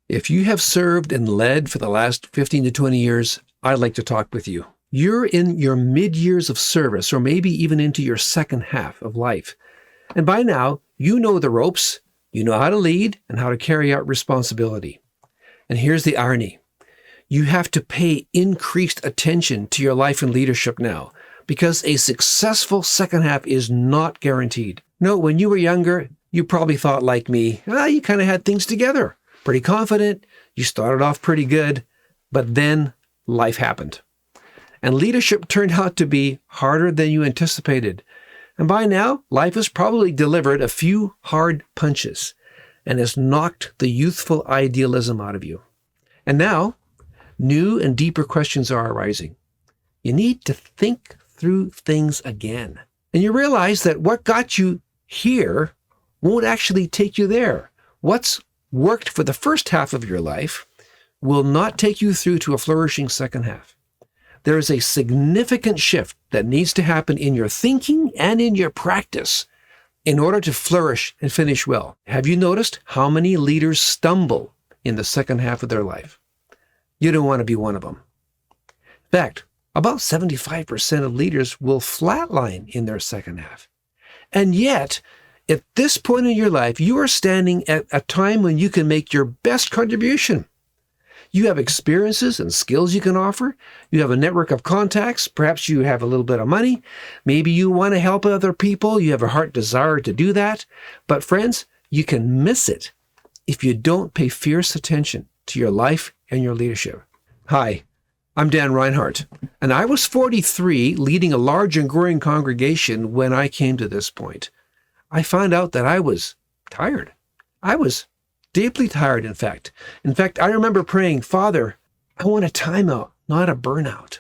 If you have served and led for the last 15 to 20 years, I'd like to talk with you. You're in your mid-years of service, or maybe even into your second half of life. And by now, you know the ropes, you know how to lead and how to carry out responsibility. And here's the irony. You have to pay increased attention to your life and leadership now, because a successful second half is not guaranteed. No, when you were younger, you probably thought like me, you kind of had things together. Pretty confident, you started off pretty good, but then life happened. And leadership turned out to be harder than you anticipated. And by now, life has probably delivered a few hard punches and has knocked the youthful idealism out of you. And now, new and deeper questions are arising. You need to think through things again. And you realize that what got you here won't actually take you there. What's worked for the first half of your life will not take you through to a flourishing second half. There is a significant shift that needs to happen in your thinking and in your practice in order to flourish and finish well. Have you noticed how many leaders stumble in the second half of their life? You don't want to be one of them. In fact, about 75% of leaders will flatline in their second half. And yet, at this point in your life, you are standing at a time when you can make your best contribution. You have experiences and skills you can offer. You have a network of contacts. Perhaps you have a little bit of money. Maybe you want to help other people. You have a heart desire to do that. But friends, you can miss it if you don't pay fierce attention to your life and your leadership. Hi, I'm Dan Reinhardt, and I was 43 leading a large and growing congregation when I came to this point. I found out that I was tired. I was deeply tired, in fact. I remember praying, Father, I want a timeout, not a burnout.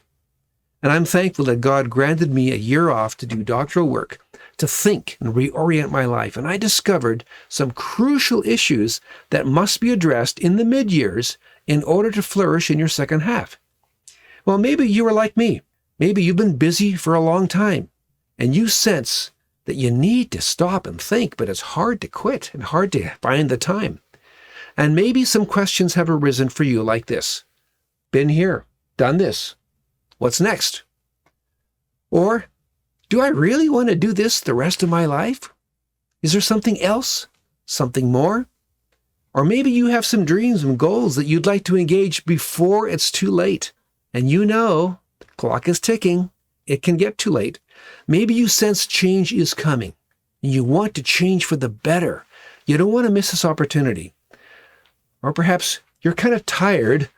And I'm thankful that God granted me a year off to do doctoral work, to think and reorient my life. And I discovered some crucial issues that must be addressed in the mid-years in order to flourish in your second half. Well, maybe you are like me. Maybe you've been busy for a long time, and you sense that you need to stop and think, but it's hard to quit and hard to find the time. And maybe some questions have arisen for you like this. Been here, done this. What's next? Or, do I really want to do this the rest of my life? Is there something else? Something more? Or maybe you have some dreams and goals that you'd like to engage before it's too late. And you know, the clock is ticking. It can get too late. Maybe you sense change is coming, and you want to change for the better. You don't want to miss this opportunity. Or perhaps you're kind of tired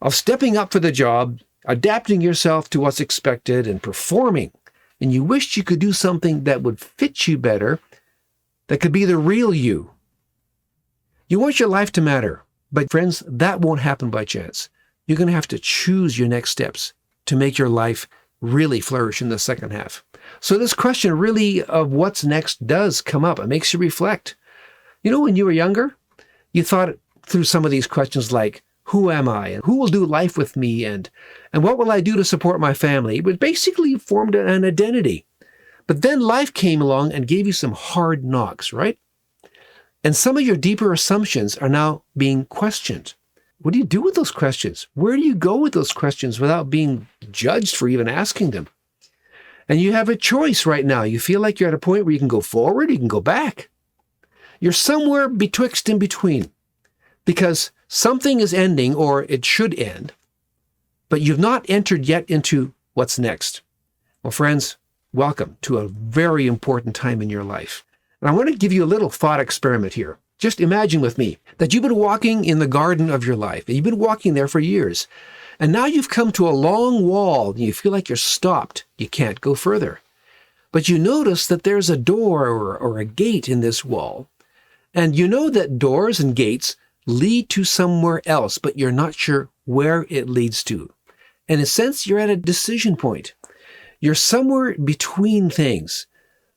of stepping up for the job, adapting yourself to what's expected, and performing. And you wished you could do something that would fit you better, that could be the real you. You want your life to matter, but friends, that won't happen by chance. You're going to have to choose your next steps to make your life really flourish in the second half. So this question really of what's next does come up. It makes you reflect. You know, when you were younger, you thought through some of these questions like, who am I? And who will do life with me? And what will I do to support my family? It basically formed an identity. But then life came along and gave you some hard knocks, right? And some of your deeper assumptions are now being questioned. What do you do with those questions? Where do you go with those questions without being judged for even asking them? And you have a choice right now. You feel like you're at a point where you can go forward, you can go back. You're somewhere betwixt in between because something is ending or it should end, but you've not entered yet into what's next. Well, friends, welcome to a very important time in your life. And I want to give you a little thought experiment here. Just imagine with me that you've been walking in the garden of your life. You've been walking there for years. And now you've come to a long wall and you feel like you're stopped. You can't go further. But you notice that there's a door or a gate in this wall. And you know that doors and gates lead to somewhere else, but you're not sure where it leads to. In a sense, you're at a decision point. You're somewhere between things.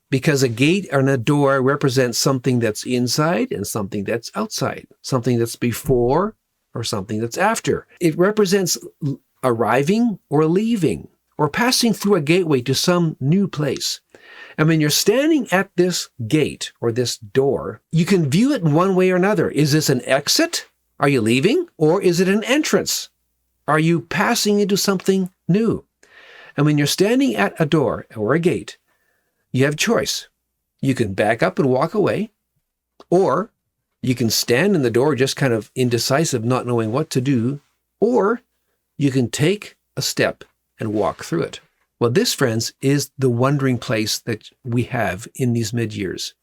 Because a gate and a door represents something that's inside and something that's outside, something that's before or something that's after. It represents arriving or leaving or passing through a gateway to some new place. And when you're standing at this gate or this door, you can view it in one way or another. Is this an exit Are you leaving, or is it an entrance? Are you passing into something new? And when you're standing at a door or a gate, you have choice. You can back up and walk away, or you can stand in the door just kind of indecisive, not knowing what to do, or you can take a step and walk through it. Well, this, friends, is the wondering place that we have in these mid-years.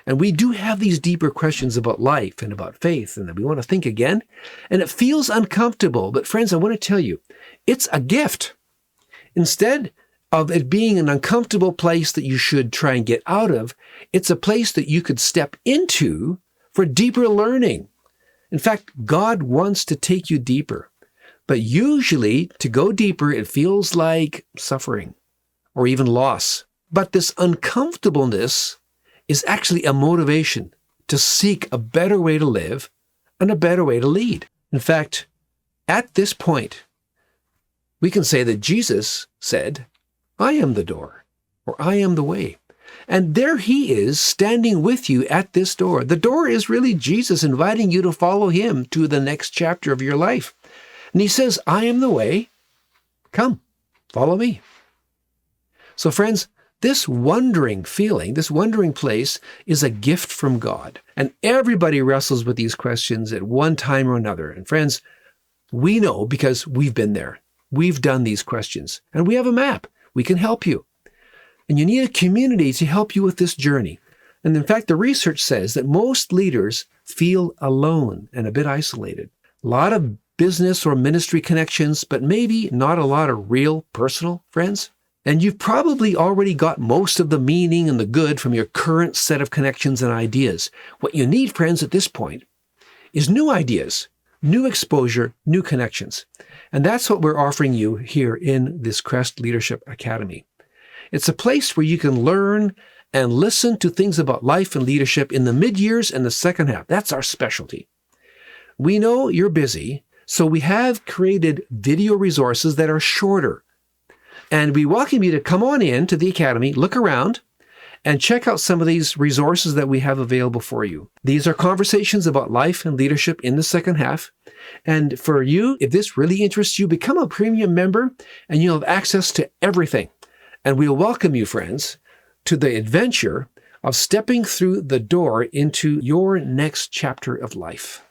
And we do have these deeper questions about life and about faith, and that we want to think again. And it feels uncomfortable, but friends, I want to tell you, it's a gift. Instead of it being an uncomfortable place that you should try and get out of, it's a place that you could step into for deeper learning. In fact, God wants to take you deeper. But usually, to go deeper, it feels like suffering or even loss. But this uncomfortableness is actually a motivation to seek a better way to live and a better way to lead. In fact, at this point, we can say that Jesus said, "I am the door," or "I am the way." And there he is standing with you at this door. The door is really Jesus inviting you to follow him to the next chapter of your life. And he says, "I am the way. Come, follow me." So friends, this wondering feeling, this wondering place is a gift from God. And everybody wrestles with these questions at one time or another. And friends, we know because we've been there. We've done these questions. And we have a map. We can help you. And you need a community to help you with this journey. And in fact, the research says that most leaders feel alone and a bit isolated. A lot of business or ministry connections, but maybe not a lot of real personal friends. And you've probably already got most of the meaning and the good from your current set of connections and ideas. What you need, friends, at this point is new ideas, new exposure, new connections. And that's what we're offering you here in this CREST Leadership Academy. It's a place where you can learn and listen to things about life and leadership in the mid-years and the second half. That's our specialty. We know you're busy, so we have created video resources that are shorter. And we welcome you to come on in to the Academy, look around, and check out some of these resources that we have available for you. These are conversations about life and leadership in the second half. And for you, if this really interests you, become a premium member and you'll have access to everything. And we'll welcome you, friends, to the adventure of stepping through the door into your next chapter of life.